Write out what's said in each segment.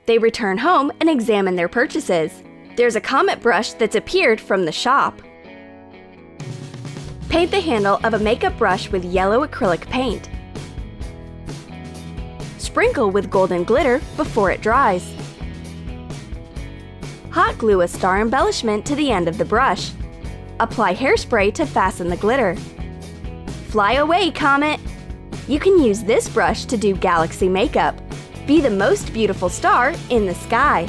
They return home and examine their purchases. There's a comet brush that's appeared from the shop. Paint the handle of a makeup brush with yellow acrylic paint. Sprinkle with golden glitter before it dries. Hot glue a star embellishment to the end of the brush. Apply hairspray to fasten the glitter. Fly away, comet! You can use this brush to do galaxy makeup. Be the most beautiful star in the sky.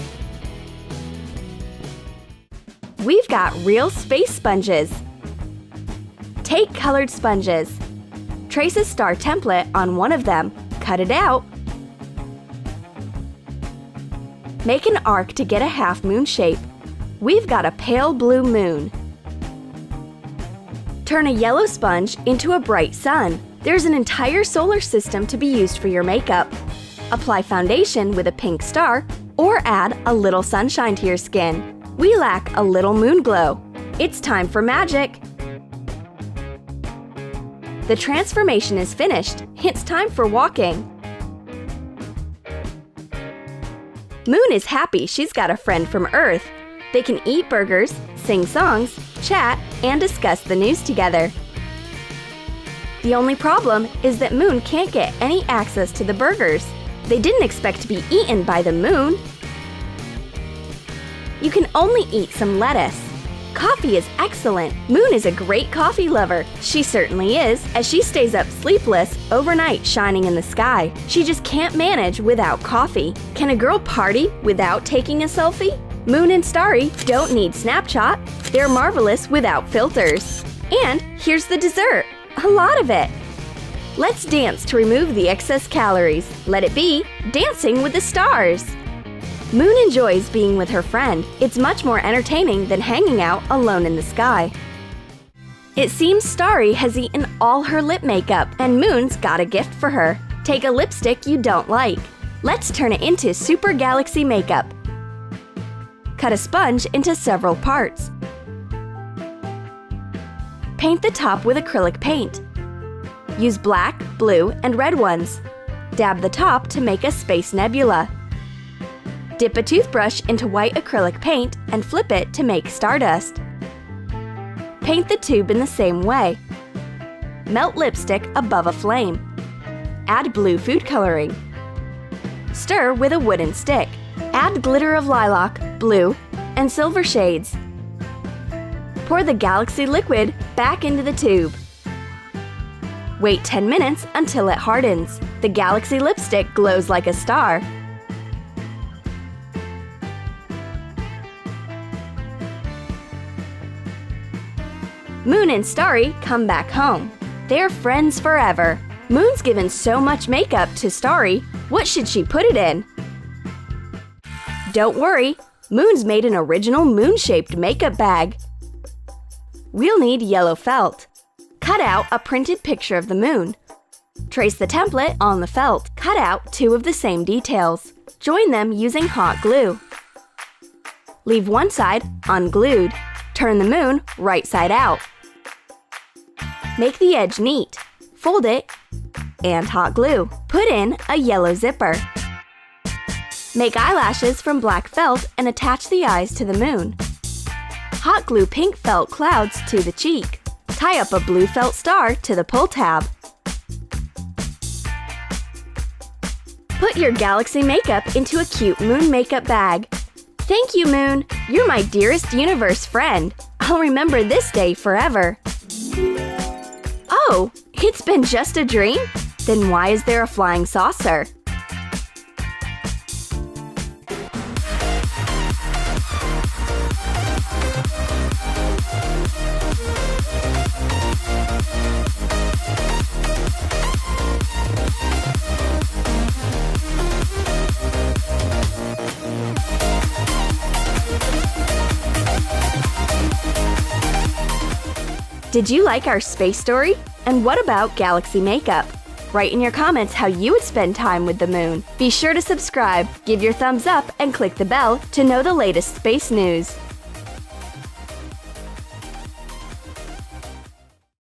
We've got real space sponges. Take colored sponges. Trace a star template on one of them. Cut it out. Make an arc to get a half moon shape. We've got a pale blue moon. Turn a yellow sponge into a bright sun. There's an entire solar system to be used for your makeup. Apply foundation with a pink star or add a little sunshine to your skin. We lack a little moon glow. It's time for magic! The transformation is finished. It's time for walking. Moon is happy she's got a friend from Earth. They can eat burgers, sing songs, chat, and discuss the news together. The only problem is that Moon can't get any access to the burgers. They didn't expect to be eaten by the moon. You can only eat some lettuce. Coffee is excellent. Moon is a great coffee lover. She certainly is, as she stays up sleepless overnight shining in the sky. She just can't manage without coffee. Can a girl party without taking a selfie? Moon and Starry don't need Snapchat. They're marvelous without filters. And here's the dessert. A lot of it. Let's dance to remove the excess calories. Let it be Dancing with the Stars. Moon enjoys being with her friend. It's much more entertaining than hanging out alone in the sky. It seems Starry has eaten all her lip makeup, and Moon's got a gift for her. Take a lipstick you don't like. Let's turn it into super galaxy makeup. Cut a sponge into several parts. Paint the top with acrylic paint. Use black, blue, and red ones. Dab the top to make a space nebula. Dip a toothbrush into white acrylic paint and flip it to make stardust. Paint the tube in the same way. Melt lipstick above a flame. Add blue food coloring. Stir with a wooden stick. Add glitter of lilac, blue, and silver shades. Pour the galaxy liquid back into the tube. Wait 10 minutes until it hardens. The galaxy lipstick glows like a star. Moon and Starry come back home. They're friends forever. Moon's given so much makeup to Starry. What should she put it in? Don't worry, Moon's made an original moon-shaped makeup bag. We'll need yellow felt. Cut out a printed picture of the moon. Trace the template on the felt. Cut out two of the same details. Join them using hot glue. Leave one side unglued. Turn the moon right side out. Make the edge neat. Fold it and hot glue. Put in a yellow zipper. Make eyelashes from black felt and attach the eyes to the moon. Hot glue pink felt clouds to the cheek. Tie up a blue felt star to the pull tab. Put your galaxy makeup into a cute moon makeup bag. Thank you, Moon. You're my dearest universe friend. I'll remember this day forever. Oh, it's been just a dream? Then why is there a flying saucer? Did you like our space story? And what about galaxy makeup? Write in your comments how you would spend time with the moon. Be sure to subscribe, give your thumbs up, and click the bell to know the latest space news.